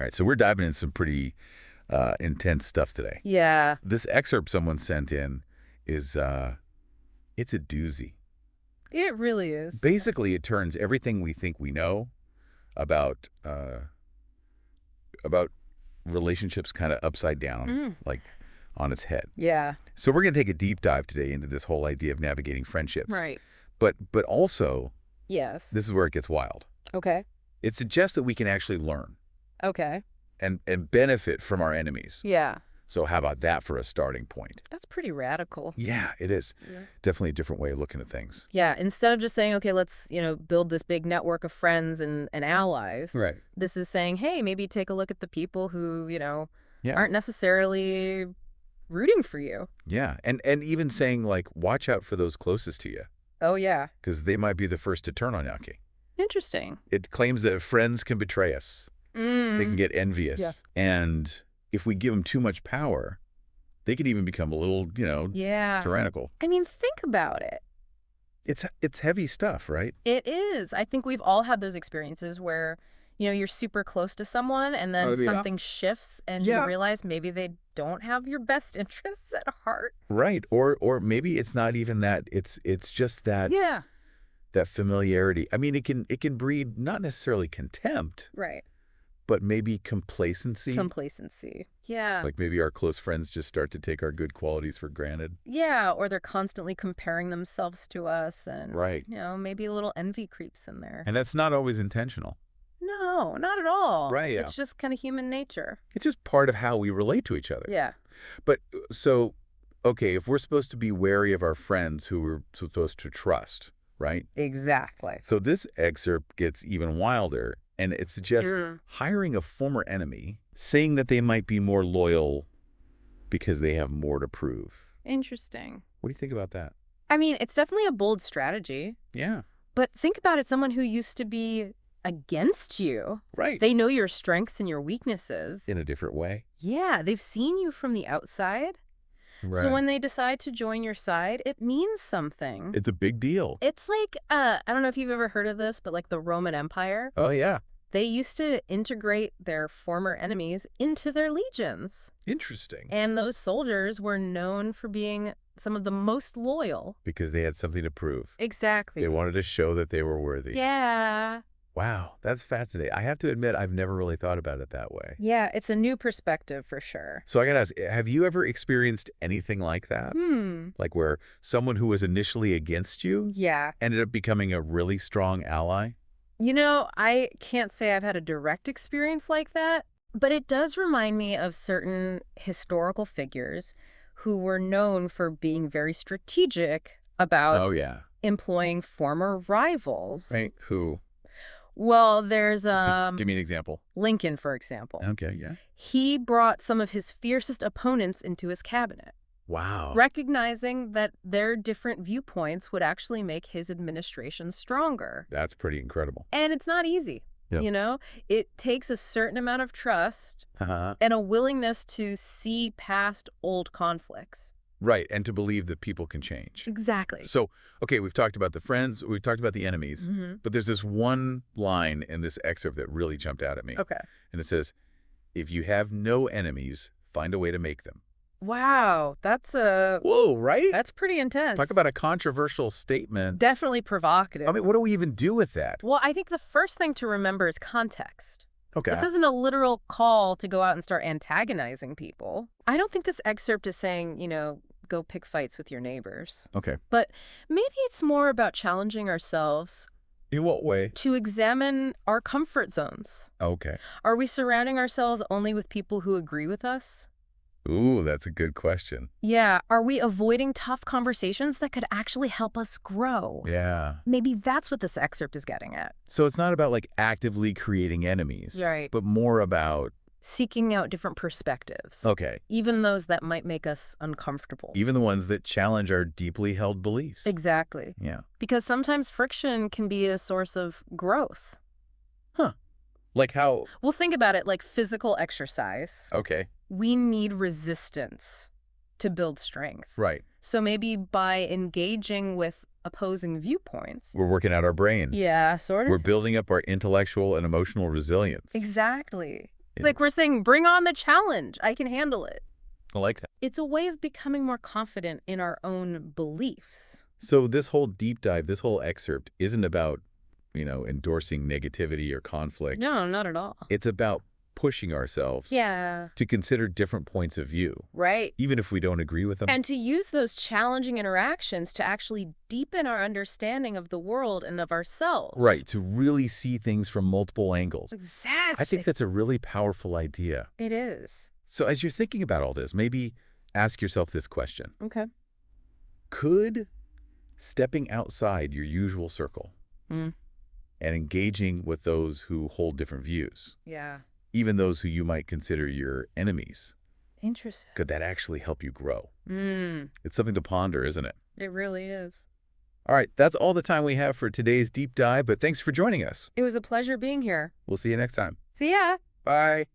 All right, so we're diving into some pretty intense stuff today. Yeah. This excerpt someone sent in is, it's a doozy. It really is. Basically, it turns everything we think we know about relationships kind of upside down, like on its head. Yeah. So we're going to take a deep dive today into this whole idea of navigating friendships. Right. But also, Yes. this is where it gets wild. Okay. It suggests that we can actually learn Okay. and benefit from our enemies. Yeah. So how about that for a starting point? That's pretty radical. Yeah, it is. Yeah. Definitely a different way of looking at things. Yeah. Instead of just saying, okay, let's, build this big network of friends and allies. Right. This is saying, hey, maybe take a look at the people who, Yeah. aren't necessarily rooting for you. Yeah. And even saying, like, watch out for those closest to you, Oh, yeah. because they might be the first to turn on you. Interesting. It claims that friends can betray us. They can get envious. Yeah. And if we give them too much power, they could even become a little, Yeah. tyrannical. I mean, think about it. It's heavy stuff, right? It is. I think we've all had those experiences where, you're super close to someone and then Oh, yeah. something shifts and Yeah. you realize maybe they don't have your best interests at heart. Right. Or maybe it's not even that. It's just that Yeah. that familiarity. I mean, it can breed not necessarily contempt, Right. but maybe complacency. Complacency. Yeah. Like maybe our close friends just start to take our good qualities for granted. Yeah. Or they're constantly comparing themselves to us and, Right. maybe a little envy creeps in there. And that's not always intentional. No, not at all. Right, yeah. It's just kind of human nature. It's just part of how we relate to each other. Yeah. But so, okay, if we're supposed to be wary of our friends who we're supposed to trust, right? Exactly. So this excerpt gets even wilder, and it suggests hiring a former enemy, saying that they might be more loyal because they have more to prove. Interesting. What do you think about that? I mean, it's definitely a bold strategy. Yeah. But think about it, someone who used to be against you. Right. They know your strengths and your weaknesses. In a different way. Yeah, they've seen you from the outside. Right. So when they decide to join your side, it means something. It's a big deal. It's like, I don't know if you've ever heard of this, but like the Roman Empire, Oh, yeah. they used to integrate their former enemies into their legions. Interesting. And those soldiers were known for being some of the most loyal. Because they had something to prove. Exactly. They wanted to show that they were worthy. Yeah. Wow, that's fascinating. I have to admit, I've never really thought about it that way. Yeah, it's a new perspective for sure. So I gotta ask, have you ever experienced anything like that? Like where someone who was initially against you Yeah. ended up becoming a really strong ally? I can't say I've had a direct experience like that, but it does remind me of certain historical figures who were known for being very strategic about Oh, yeah. employing former rivals. Right. Who? Well, there's Give me an example. Lincoln, for example. Okay, yeah. He brought some of his fiercest opponents into his cabinet, Wow. recognizing that their different viewpoints would actually make his administration stronger. That's pretty incredible. And it's not easy. Yep. It takes a certain amount of trust Uh-huh. and a willingness to see past old conflicts. Right, and to believe that people can change. Exactly. So, okay, we've talked about the friends, we've talked about the enemies, but there's this one line in this excerpt that really jumped out at me. Okay. And it says, if you have no enemies, find a way to make them. Wow, that's Whoa, right? that's pretty intense. Talk about a controversial statement. Definitely provocative. I mean, what do we even do with that? Well, I think the first thing to remember is context. Okay. This isn't a literal call to go out and start antagonizing people. I don't think this excerpt is saying, go pick fights with your neighbors. Okay. But maybe it's more about challenging ourselves In what way? to examine our comfort zones. Okay. Are we surrounding ourselves only with people who agree with us? Ooh, that's a good question. Yeah. Are we avoiding tough conversations that could actually help us grow? Yeah. Maybe that's what this excerpt is getting at. So it's not about like actively creating enemies. Right. But more about, Seeking out different perspectives. okay, Even those that might make us uncomfortable. even the ones that challenge our deeply held beliefs. Exactly. Yeah. Because sometimes friction can be a source of growth. Like how, Well, think about it like physical exercise. okay, We need resistance to build strength. right. So maybe by engaging with opposing viewpoints. We're working out our brains. Yeah, sort of. We're building up our intellectual and emotional resilience. Exactly. It's like we're saying, bring on the challenge. I can handle it. I like that. It's a way of becoming more confident in our own beliefs. So this whole deep dive, this whole excerpt isn't about, endorsing negativity or conflict. No, not at all. It's about pushing ourselves to consider different points of view. Right. Even if we don't agree with them. And to use those challenging interactions to actually deepen our understanding of the world and of ourselves. Right, to really see things from multiple angles. Exactly. I think that's a really powerful idea. It is. So as you're thinking about all this, maybe ask yourself this question. Okay. Could stepping outside your usual circle and engaging with those who hold different views, even those who you might consider your enemies, interesting, could that actually help you grow? It's something to ponder, isn't it? It really is. All right, that's all the time we have for today's deep dive, but thanks for joining us. It was a pleasure being here. We'll see you next time. See ya. Bye.